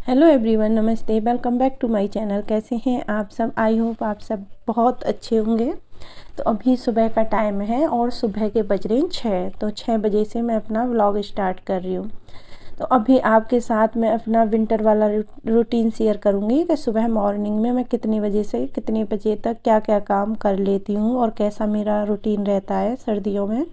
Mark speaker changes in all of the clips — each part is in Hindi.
Speaker 1: हेलो एवरीवन, नमस्ते। Welcome back to my channel. कैसे हैं आप सब? आई होप आप सब बहुत अच्छे होंगे। तो अभी सुबह का टाइम है और सुबह के बज रहे हैं 6। तो 6 बजे से मैं अपना व्लॉग स्टार्ट कर रही हूँ। तो अभी आपके साथ मैं अपना विंटर वाला रूटीन शेयर करूँगी कि सुबह मॉर्निंग में मैं कितने बजे से कितने बजे तक क्या क्या काम कर लेती हूँ और कैसा मेरा रूटीन रहता है सर्दियों में।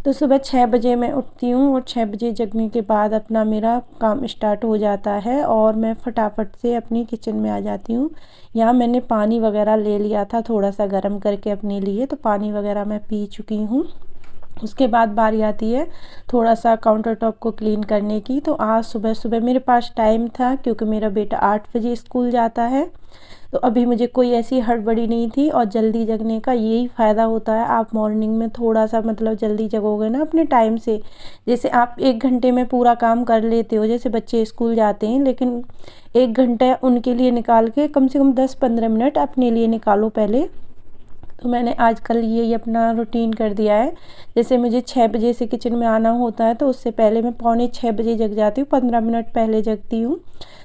Speaker 1: तो सुबह 6 बजे मैं उठती हूँ और 6 बजे जगने के बाद अपना मेरा काम स्टार्ट हो जाता है और मैं फटाफट से अपनी किचन में आ जाती हूँ। यहाँ मैंने पानी वगैरह ले लिया था थोड़ा सा गर्म करके अपने लिए, तो पानी वगैरह मैं पी चुकी हूँ। उसके बाद बारी आती है थोड़ा सा काउंटर टॉप को क्लीन करने की। तो आज सुबह सुबह मेरे पास टाइम था क्योंकि मेरा बेटा 8 बजे स्कूल जाता है। तो अभी मुझे कोई ऐसी हड़बड़ी नहीं थी और जल्दी जगने का यही फ़ायदा होता है। आप मॉर्निंग में थोड़ा सा जल्दी जगोगे ना अपने टाइम से, जैसे आप 1 घंटे में पूरा काम कर लेते हो, जैसे बच्चे स्कूल जाते हैं, लेकिन 1 घंटा उनके लिए निकाल के कम से कम 10-15 मिनट अपने लिए निकालो पहले। तो मैंने आजकल यही अपना रूटीन कर दिया है। जैसे मुझे 6 बजे से किचन में आना होता है तो उससे पहले मैं पौने 6 बजे जग जाती हूँ, 15 मिनट पहले जगती हूँ।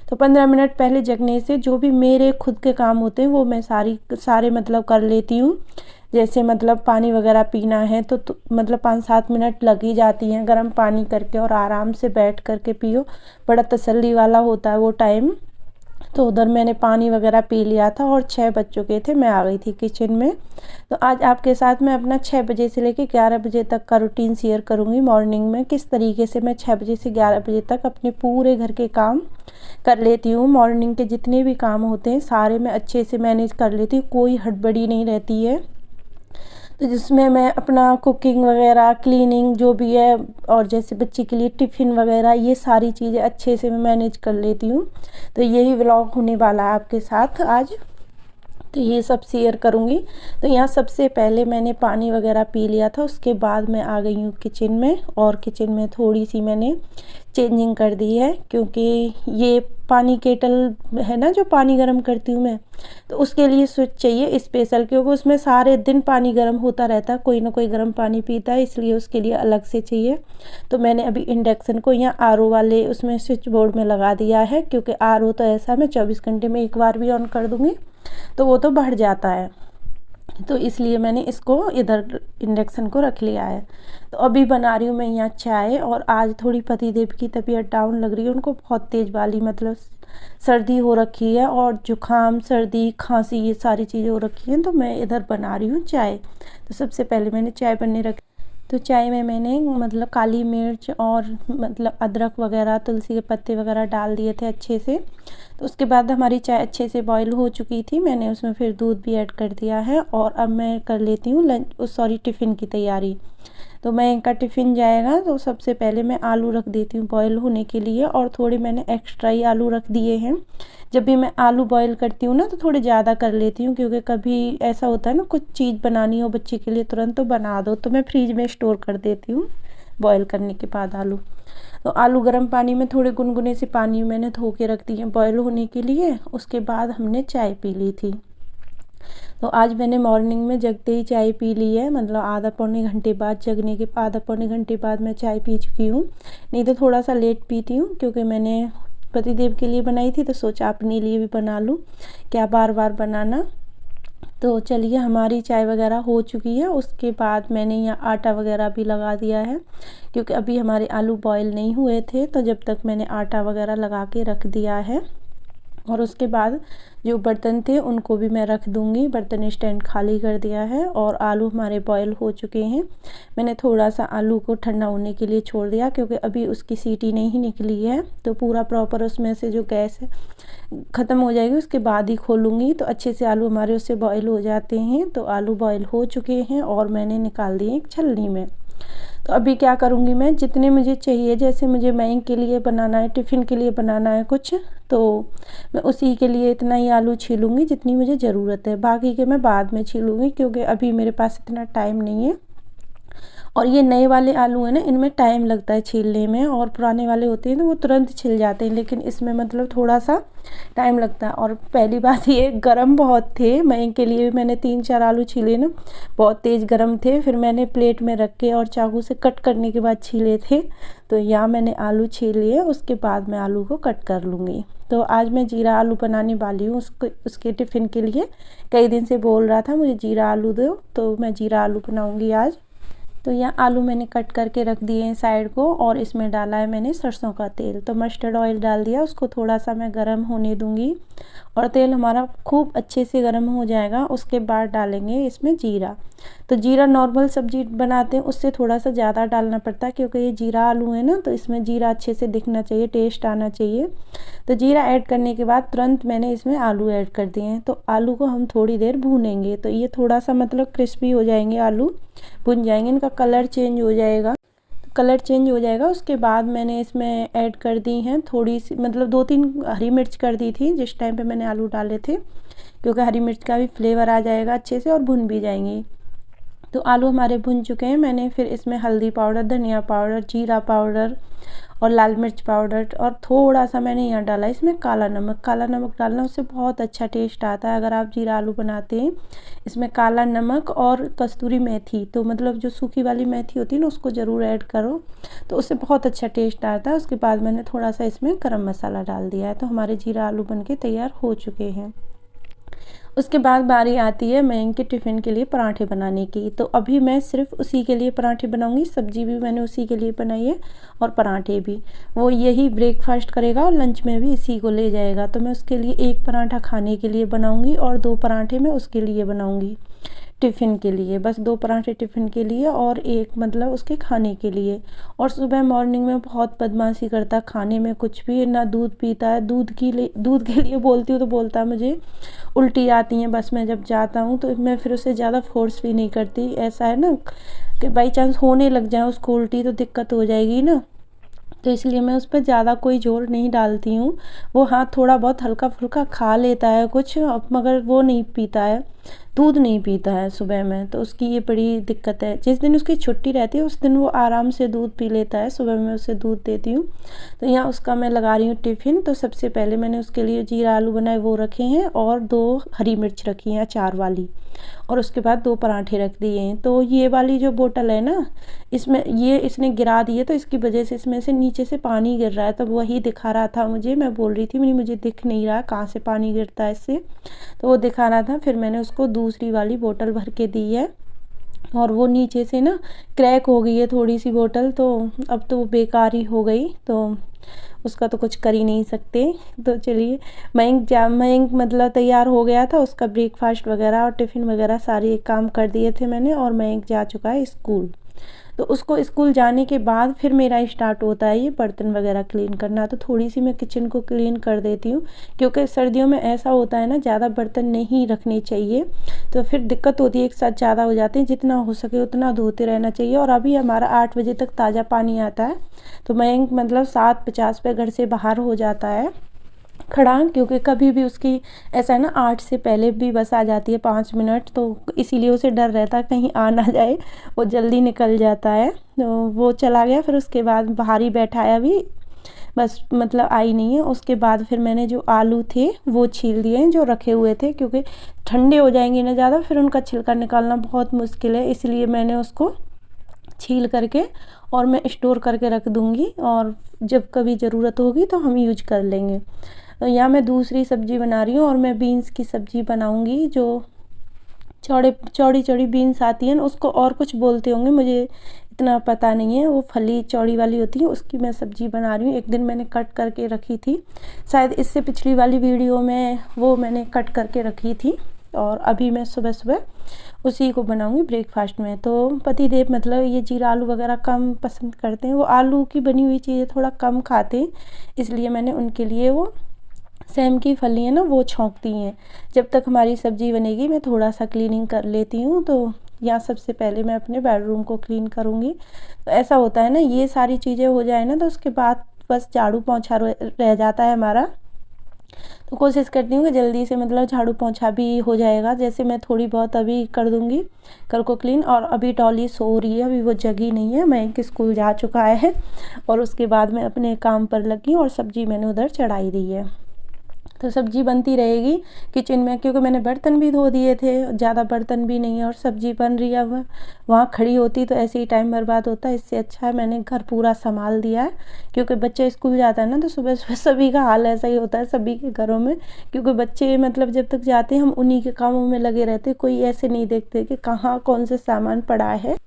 Speaker 1: तो 15 मिनट पहले जगने से जो भी मेरे खुद के काम होते हैं वो मैं सारे कर लेती हूँ। जैसे पानी वगैरह पीना है तो 5-7 मिनट लग ही जाती हैं गर्म पानी करके, और आराम से बैठ करके पियो, बड़ा तसल्ली वाला होता है वो टाइम। तो उधर मैंने पानी वगैरह पी लिया था और 6 बज चुके थे, मैं आ गई थी किचन में। तो आज आपके साथ मैं अपना 6 बजे से लेकर 11 बजे तक का रूटीन शेयर करूँगी। मॉर्निंग में किस तरीके से मैं 6 बजे से 11 बजे तक अपने पूरे घर के काम कर लेती हूँ। मॉर्निंग के जितने भी काम होते हैं सारे मैं अच्छे से मैनेज कर लेती हूँ, कोई हड़बड़ी नहीं रहती है। तो जिसमें मैं अपना कुकिंग वगैरह, क्लीनिंग जो भी है, और जैसे बच्चे के लिए टिफ़िन वगैरह, ये सारी चीज़ें अच्छे से मैं मैनेज कर लेती हूँ। तो यही व्लॉग होने वाला है आपके साथ आज, तो ये सब शेयर करूँगी। तो यहाँ सबसे पहले मैंने पानी वगैरह पी लिया था, उसके बाद मैं आ गई हूँ किचन में, और किचन में थोड़ी सी मैंने चेंजिंग कर दी है क्योंकि ये पानी केटल है ना जो पानी गर्म करती हूँ मैं, तो उसके लिए स्विच चाहिए स्पेशल, क्योंकि उसमें सारे दिन पानी गर्म होता रहता है, कोई ना कोई गर्म पानी पीता है, इसलिए उसके लिए अलग से चाहिए। तो मैंने अभी इंडक्शन को यहाँ आरओ वाले उसमें स्विच बोर्ड में लगा दिया है, क्योंकि आरओ तो ऐसा मैं 24 घंटे में एक बार भी ऑन कर दूँगी तो वो तो बढ़ जाता है, तो इसलिए मैंने इसको इधर इंडक्शन को रख लिया है। तो अभी बना रही हूँ मैं यहाँ चाय, और आज थोड़ी पतिदेव की तबीयत डाउन लग रही है, उनको बहुत तेज़ वाली सर्दी हो रखी है, और जुकाम, सर्दी, खांसी, ये सारी चीज़ें हो रखी हैं। तो मैं इधर बना रही हूँ चाय। तो सबसे पहले मैंने चाय बनने रखी। तो चाय में मैंने काली मिर्च और अदरक वगैरह, तुलसी के पत्ते वगैरह डाल दिए थे अच्छे से। तो उसके बाद हमारी चाय अच्छे से बॉईल हो चुकी थी, मैंने उसमें फिर दूध भी ऐड कर दिया है, और अब मैं कर लेती हूँ टिफ़िन की तैयारी। तो मैं इनका टिफ़िन जाएगा, तो सबसे पहले मैं आलू रख देती हूँ बॉईल होने के लिए, और थोड़े मैंने एक्स्ट्रा ही आलू रख दिए हैं। जब भी मैं आलू बॉईल करती हूँ ना तो थोड़े ज़्यादा कर लेती हूँ, क्योंकि कभी ऐसा होता है ना कुछ चीज़ बनानी हो बच्चे के लिए तुरंत, तो बना दो, तो मैं फ्रीज में स्टोर कर देती हूँ बॉईल करने के बाद आलू। तो आलू गर्म पानी में थोड़े गुनगुने से पानी मैंने धो के रख दिए बॉईल होने के लिए। उसके बाद हमने चाय पी ली थी। तो आज मैंने मॉर्निंग में जगते ही चाय पी ली है, आधा पौने घंटे बाद, जगने के आधा पौने घंटे बाद मैं चाय पी चुकी हूँ। नहीं तो थोड़ा सा लेट पीती हूँ, क्योंकि मैंने पतिदेव के लिए बनाई थी तो सोचा अपने लिए भी बना लूँ, क्या बार बार बनाना। तो चलिए, हमारी चाय वगैरह हो चुकी है। उसके बाद मैंने यहाँ आटा वगैरह भी लगा दिया है, क्योंकि अभी हमारे आलू बॉईल नहीं हुए थे, तो जब तक मैंने आटा वगैरह लगा के रख दिया है। और उसके बाद जो बर्तन थे उनको भी मैं रख दूँगी, बर्तन स्टैंड खाली कर दिया है, और आलू हमारे बॉईल हो चुके हैं। मैंने थोड़ा सा आलू को ठंडा होने के लिए छोड़ दिया, क्योंकि अभी उसकी सीटी नहीं निकली है, तो पूरा प्रॉपर उसमें से जो गैस है ख़त्म हो जाएगी, उसके बाद ही खोलूँगी। तो अच्छे से आलू हमारे उससे बॉईल हो जाते हैं। तो आलू बॉईल हो चुके हैं और मैंने निकाल दिए एक छलनी में। तो अभी क्या करूँगी, मैं जितने मुझे चाहिए, जैसे मुझे मैगी के लिए बनाना है, टिफ़िन के लिए बनाना है कुछ, तो मैं उसी के लिए इतना ही आलू छीलूँगी जितनी मुझे ज़रूरत है, बाकी के मैं बाद में छीलूँगी, क्योंकि अभी मेरे पास इतना टाइम नहीं है। और ये नए वाले आलू है ना, इनमें टाइम लगता है छीलने में, और पुराने वाले होते हैं तो वो तुरंत छिल जाते हैं, लेकिन इसमें मतलब थोड़ा सा टाइम लगता है। और पहली बात ये गरम बहुत थे, मैं इनके लिए मैंने 3-4 आलू छीले ना, बहुत तेज़ गरम थे। फिर मैंने प्लेट में रख के और चाकू से कट करने के बाद छीले थे। तो यहाँ मैंने आलू छील लिए, उसके बाद मैं आलू को कट कर लूँगी। तो आज मैं जीरा आलू बनाने वाली हूँ उसके टिफ़िन के लिए। कई दिन से बोल रहा था मुझे जीरा आलू दो, तो मैं जीरा आलू बनाऊँगी आज। तो यहाँ आलू मैंने कट करके रख दिए हैं साइड को, और इसमें डाला है मैंने सरसों का तेल। तो मस्टर्ड ऑयल डाल दिया, उसको थोड़ा सा मैं गरम होने दूंगी, और तेल हमारा खूब अच्छे से गरम हो जाएगा। उसके बाद डालेंगे इसमें जीरा। तो जीरा नॉर्मल सब्जी बनाते हैं उससे थोड़ा सा ज़्यादा डालना पड़ता है, क्योंकि ये जीरा आलू है ना, तो इसमें जीरा अच्छे से दिखना चाहिए, टेस्ट आना चाहिए। तो जीरा ऐड करने के बाद तुरंत मैंने इसमें आलू ऐड कर दिए हैं। तो आलू को हम थोड़ी देर भूनेंगे, तो ये थोड़ा सा मतलब क्रिस्पी हो जाएंगे, आलू भुन जाएंगे, इनका कलर चेंज हो जाएगा। तो कलर चेंज हो जाएगा, उसके बाद मैंने इसमें ऐड कर दी हैं थोड़ी सी, मतलब 2-3 हरी मिर्च कर दी थी जिस टाइम पे मैंने आलू डाले थे, क्योंकि हरी मिर्च का भी फ्लेवर आ जाएगा अच्छे से, और भुन भी जाएंगी। तो आलू हमारे भुन चुके हैं। मैंने फिर इसमें हल्दी पाउडर, धनिया पाउडर, जीरा पाउडर और लाल मिर्च पाउडर, और थोड़ा सा मैंने यहाँ डाला इसमें काला नमक। काला नमक डालना, उससे बहुत अच्छा टेस्ट आता है। अगर आप जीरा आलू बनाते हैं, इसमें काला नमक और कस्तूरी मेथी, तो मतलब जो सूखी वाली मेथी होती है ना, उसको ज़रूर ऐड करो, तो उससे बहुत अच्छा टेस्ट आता है। उसके बाद मैंने थोड़ा सा इसमें गरम मसाला डाल दिया है। तो हमारे जीरा आलू बनके तैयार हो चुके हैं। उसके बाद बारी आती है मैं इनके टिफ़िन के लिए पराठे बनाने की। तो अभी मैं सिर्फ उसी के लिए पराठे बनाऊंगी, सब्जी भी मैंने उसी के लिए बनाई है और पराठे भी। वो यही ब्रेकफास्ट करेगा और लंच में भी इसी को ले जाएगा। तो मैं उसके लिए एक पराठा खाने के लिए बनाऊंगी और 2 पराठे मैं उसके लिए बनाऊंगी टिफ़िन के लिए। बस 2 पराठे टिफ़िन के लिए और 1 मतलब उसके खाने के लिए। और सुबह मॉर्निंग में बहुत बदमाशी करता है, खाने में कुछ भी ना, दूध पीता है। दूध के लिए बोलती हूँ तो बोलता है मुझे उल्टी आती हैं बस मैं जब जाता हूँ, तो मैं फिर उसे ज़्यादा फोर्स भी नहीं करती। ऐसा है ना कि बाई चांस होने लग जाए उसको उल्टी तो दिक्कत हो जाएगी ना, तो इसलिए मैं उस पर ज़्यादा कोई ज़ोर नहीं डालती हूँ। वो हाँ थोड़ा बहुत हल्का फुल्का खा लेता है कुछ, मगर वो नहीं पीता है, दूध नहीं पीता है सुबह में। तो उसकी ये बड़ी दिक्कत है। जिस दिन उसकी छुट्टी रहती है उस दिन वो आराम से दूध पी लेता है, सुबह मैं उसे दूध देती हूँ। तो यहाँ उसका मैं लगा रही हूँ टिफ़िन। तो सबसे पहले मैंने उसके लिए जीरा आलू बनाए वो रखे हैं, और 2 हरी मिर्च रखी हैं अचार वाली, और उसके बाद 2 पराठे रख दिए हैं। तो ये वाली जो बोतल है ना, इसमें ये इसने गिरा दी है, तो इसकी वजह से इसमें से नीचे से पानी गिर रहा है। तब वही दिखा रहा था मुझे, मैं बोल रही थी मुझे दिख नहीं रहा कहाँ से पानी गिरता है इससे, तो वो दिखा रहा था। फिर मैंने उसको दूसरी वाली बोतल भर के दी है, और वो नीचे से ना क्रैक हो गई है थोड़ी सी बोतल, तो अब तो वो बेकार ही हो गई, तो उसका तो कुछ कर ही नहीं सकते। तो चलिए, मयंक मतलब तैयार हो गया था, उसका ब्रेकफास्ट वगैरह और टिफ़िन वगैरह सारे काम कर दिए थे मैंने, और मयंक जा चुका है स्कूल। तो उसको स्कूल जाने के बाद फिर मेरा स्टार्ट होता है ये बर्तन वगैरह क्लीन करना। तो थोड़ी सी मैं किचन को क्लीन कर देती हूँ, क्योंकि सर्दियों में ऐसा होता है ना, ज़्यादा बर्तन नहीं रखने चाहिए, तो फिर दिक्कत होती है, एक साथ ज़्यादा हो जाते हैं। जितना हो सके उतना धोते रहना चाहिए। और अभी हमारा 8 बजे तक ताज़ा पानी आता है, तो मैं मतलब 7:50 पे घर से बाहर हो जाता है खड़ा, क्योंकि कभी भी उसकी ऐसा है ना 8 से पहले भी बस आ जाती है 5 मिनट, तो इसीलिए उसे डर रहता है कहीं आ ना जाए, वो जल्दी निकल जाता है। तो वो चला गया, फिर उसके बाद बाहर ही बैठा है अभी, बस मतलब आई नहीं है। उसके बाद फिर मैंने जो आलू थे वो छील दिए हैं जो रखे हुए थे, क्योंकि ठंडे हो जाएंगे ना ज़्यादा, फिर उनका छिलका निकालना बहुत मुश्किल है, इसलिए मैंने उसको छील करके और मैं स्टोर करके रख दूँगी, और जब कभी ज़रूरत होगी तो हम यूज कर लेंगे। तो यहाँ मैं दूसरी सब्ज़ी बना रही हूँ, और मैं बीन्स की सब्ज़ी बनाऊँगी, जो चौड़ी चौड़ी बीन्स आती हैं, उसको और कुछ बोलते होंगे, मुझे इतना पता नहीं है। वो फली चौड़ी वाली होती है, उसकी मैं सब्ज़ी बना रही हूँ। एक दिन मैंने कट करके रखी थी, शायद इससे पिछली वाली वीडियो में वो मैंने कट करके रखी थी, और अभी मैं सुबह सुबह उसी को बनाऊंगी ब्रेकफास्ट में। तो पतिदेव मतलब ये जीरा आलू वगैरह कम पसंद करते हैं, वो आलू की बनी हुई चीज़ें थोड़ा कम खाते हैं, इसलिए मैंने उनके लिए वो सेम की फली है ना वो छौंकती हैं। जब तक हमारी सब्ज़ी बनेगी मैं थोड़ा सा क्लीनिंग कर लेती हूँ। तो यहाँ सबसे पहले मैं अपने बेडरूम को क्लीन करूँगी। तो ऐसा होता है ना, ये सारी चीज़ें हो जाए ना, तो उसके बाद बस झाड़ू पोंछा रह जाता है हमारा। तो कोशिश करती हूँ कि जल्दी से मतलब झाड़ू पोंछा भी हो जाएगा। जैसे मैं थोड़ी बहुत अभी कर दूँगी घर को क्लीन। और अभी डॉली सो रही है, अभी वो जगी नहीं है, मयंक स्कूल जा चुका है और उसके बाद मैं अपने काम पर लगी और सब्जी मैंने उधर चढ़ाई दी है। तो सब्जी बनती रहेगी किचन में, क्योंकि मैंने बर्तन भी धो दिए थे, ज़्यादा बर्तन भी नहीं है और सब्जी बन रही है। अब वहाँ खड़ी होती तो ऐसे ही टाइम बर्बाद होता है, इससे अच्छा है मैंने घर पूरा संभाल दिया है। क्योंकि बच्चे स्कूल जाता है ना, तो सुबह सुबह सभी का हाल ऐसा ही होता है सभी के घरों में। क्योंकि बच्चे मतलब जब तक जाते हैं हम उन्हीं के कामों में लगे रहते, कोई ऐसे नहीं देखते कि कहाँ कौन से सामान पड़ा है।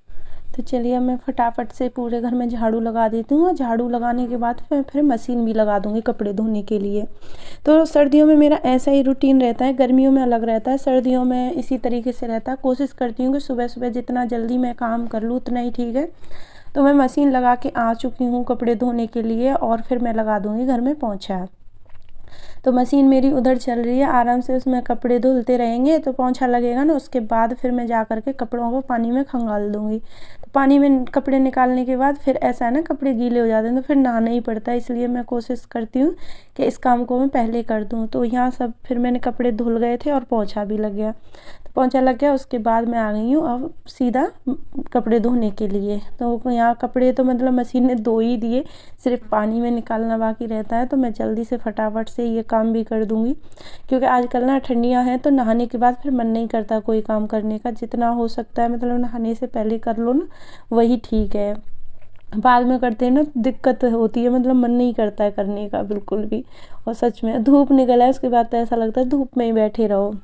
Speaker 1: तो चलिए अब मैं फटाफट से पूरे घर में झाड़ू लगा देती हूँ। और झाड़ू लगाने के बाद फिर मशीन भी लगा दूँगी कपड़े धोने के लिए। तो सर्दियों में मेरा ऐसा ही रूटीन रहता है, गर्मियों में अलग रहता है, सर्दियों में इसी तरीके से रहता है। कोशिश करती हूँ कि सुबह सुबह जितना जल्दी मैं काम कर लूँ उतना ही ठीक है। तो मैं मशीन लगा के आ चुकी हूँ कपड़े धोने के लिए और फिर मैं लगा दूँगी घर में पोंछा। तो मशीन मेरी उधर चल रही है, आराम से उसमें कपड़े धुलते रहेंगे तो पोंछा लगेगा ना, उसके बाद फिर मैं जा कर के कपड़ों को पानी में खंगाल दूँगी। तो पानी में कपड़े निकालने के बाद फिर ऐसा है ना, कपड़े गीले हो जाते हैं तो फिर नहाना ही पड़ता है। इसलिए मैं कोशिश करती हूँ कि इस काम को मैं पहले कर दूँ। तो यहाँ सब फिर मैंने कपड़े धुल गए थे और पोंछा भी लग गया। तो पोंछा लग गया, उसके बाद मैं आ गई हूँ अब सीधा कपड़े धोने के लिए। तो यहाँ कपड़े तो मतलब मशीन ने धो ही दिए, सिर्फ पानी में निकालना बाकी रहता है। तो मैं जल्दी से फटाफट से ये काम भी कर दूँगी, क्योंकि आजकल ना ठंडियाँ हैं तो नहाने के बाद फिर मन नहीं करता कोई काम करने का। जितना हो सकता है मतलब नहाने से पहले कर लो ना, वही ठीक है। बाद में करते हैं ना दिक्कत होती है, मतलब मन नहीं करता है करने का बिल्कुल भी। और सच में धूप निकला है उसके बाद तो ऐसा लगता है धूप में ही बैठे रहो।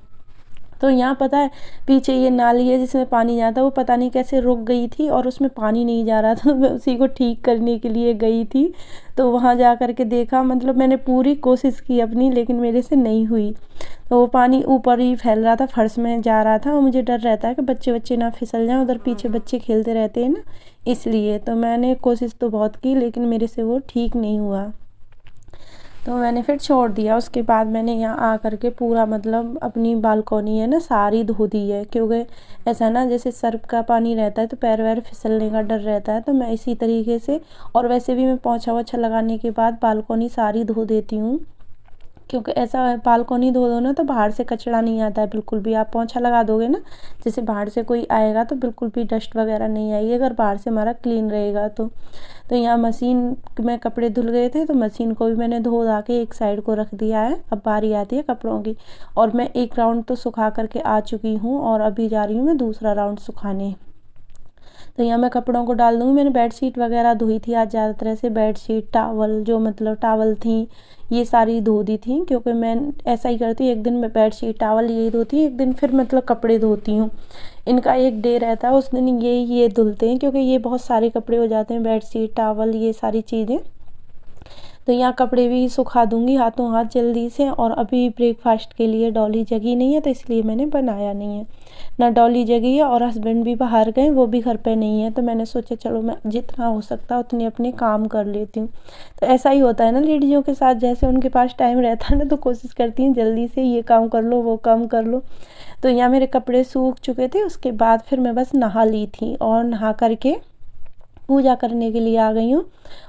Speaker 1: तो यहाँ पता है पीछे ये नाली है जिसमें पानी जाता है, वो पता नहीं कैसे रुक गई थी और उसमें पानी नहीं जा रहा था। तो मैं उसी को ठीक करने के लिए गई थी। तो वहाँ जा कर के देखा, मतलब मैंने पूरी कोशिश की अपनी, लेकिन मेरे से नहीं हुई। तो वो पानी ऊपर ही फैल रहा था, फर्श में जा रहा था और मुझे डर रहता है कि बच्चे ना फिसल जाएं, उधर पीछे बच्चे खेलते रहते हैं ना, इसलिए। तो मैंने कोशिश तो बहुत की लेकिन मेरे से वो ठीक नहीं हुआ, तो मैंने फिर छोड़ दिया। उसके बाद मैंने यहाँ आ कर के पूरा मतलब अपनी बालकोनी है ना सारी धो दी है। क्योंकि ऐसा ना जैसे सर्फ का पानी रहता है तो पैर वैर फिसलने का डर रहता है, तो मैं इसी तरीके से। और वैसे भी मैं पोंछा वोछा लगाने के बाद बालकोनी सारी धो देती हूँ, क्योंकि ऐसा बालकोनी धो दो ना तो बाहर से कचरा नहीं आता है बिल्कुल भी। आप पोंछा लगा दोगे ना, जैसे बाहर से कोई आएगा तो बिल्कुल भी डस्ट वगैरह नहीं आएगी, अगर बाहर से हमारा क्लीन रहेगा तो। यहाँ मशीन में कपड़े धुल गए थे तो मशीन को भी मैंने धो धा के एक साइड को रख दिया है। अब बारी आती है कपड़ों की, और मैं एक राउंड तो सुखा करके आ चुकी हूँ और अभी जा रही हूँ मैं दूसरा राउंड सुखाने। तो यहाँ मैं कपड़ों को डाल दूँगी। मैंने बेडशीट वगैरह धोई थी आज, ज़्यादातर से बेडशीट टावल जो मतलब टावल थी ये सारी धो दी थी। क्योंकि मैं ऐसा ही करती हूँ, एक दिन मैं बेडशीट टावल यही धोती हूँ, एक दिन फिर मतलब कपड़े धोती हूँ। इनका एक डे रहता है, उस दिन ये धुलते हैं, क्योंकि ये बहुत सारे कपड़े हो जाते हैं, बेडशीट टावल ये सारी चीज़ें। तो यहाँ कपड़े भी सुखा दूँगी हाथों हाथ जल्दी से। और अभी ब्रेकफास्ट के लिए डॉली जगी नहीं है तो इसलिए मैंने बनाया नहीं है। ना डॉली जगी है और हस्बैंड भी बाहर गए, वो भी घर पे नहीं है। तो मैंने सोचा चलो मैं जितना हो सकता उतने अपने काम कर लेती हूँ। तो ऐसा ही होता है ना लेडीज़ों के साथ, जैसे उनके पास टाइम रहता है ना तो कोशिश करती हैं जल्दी से ये काम कर लो वो काम कर लो। तो यहाँ मेरे कपड़े सूख चुके थे, उसके बाद फिर मैं बस नहा ली थी और नहा करके पूजा करने के लिए आ गई हूँ।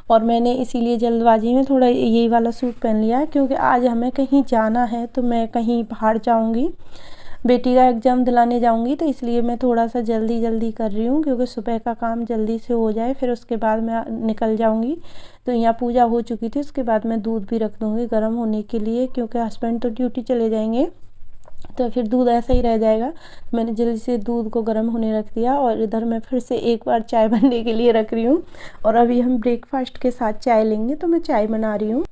Speaker 1: और मैंने इसीलिए जल्दबाजी में थोड़ा यही वाला सूट पहन लिया है, क्योंकि आज हमें कहीं जाना है। तो मैं कहीं बाहर जाऊँगी, बेटी का एग्ज़ाम दिलाने जाऊँगी, तो इसलिए मैं थोड़ा सा जल्दी कर रही हूँ, क्योंकि सुबह का काम जल्दी से हो जाए फिर उसके बाद मैं निकल जाऊँगी। तो यहाँ पूजा हो चुकी थी, उसके बाद मैं दूध भी रख दूँगी गर्म होने के लिए, क्योंकि हस्बैंड तो ड्यूटी चले जाएंगे तो फिर दूध ऐसा ही रह जाएगा। मैंने जल्दी से दूध को गर्म होने रख दिया और इधर मैं फिर से एक बार चाय बनने के लिए रख रही हूँ। और अभी हम ब्रेकफास्ट के साथ चाय लेंगे, तो मैं चाय बना रही हूँ।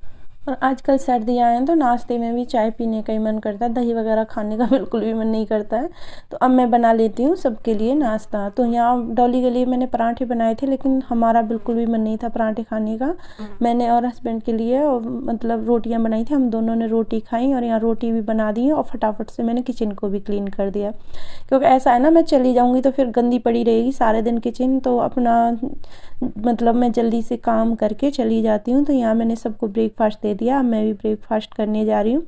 Speaker 1: और आजकल सर्दियाँ हैं तो नाश्ते में भी चाय पीने का ही मन करता है, दही वगैरह खाने का बिल्कुल भी मन नहीं करता है। तो अब मैं बना लेती हूँ सबके लिए नाश्ता। तो यहाँ डॉली के लिए मैंने पराठे बनाए थे, लेकिन हमारा बिल्कुल भी मन नहीं था पराठे खाने का। मैंने और हस्बैंड के लिए मतलब रोटियाँ बनाई थी, हम दोनों ने रोटी खाई और यहाँ रोटी भी बना दी और फटाफट से मैंने किचन को भी क्लीन कर दिया। क्योंकि ऐसा है ना, मैं चली जाऊँगी तो फिर गंदी पड़ी रहेगी सारे दिन किचन, तो अपना मतलब मैं जल्दी से काम करके चली जाती हूँ। तो यहाँ मैंने सबको ब्रेकफास्ट दे दिया, अब मैं भी ब्रेकफास्ट करने जा रही हूँ।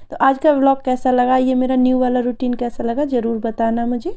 Speaker 1: तो आज का व्लॉग कैसा लगा, ये मेरा न्यू वाला रूटीन कैसा लगा ज़रूर बताना मुझे।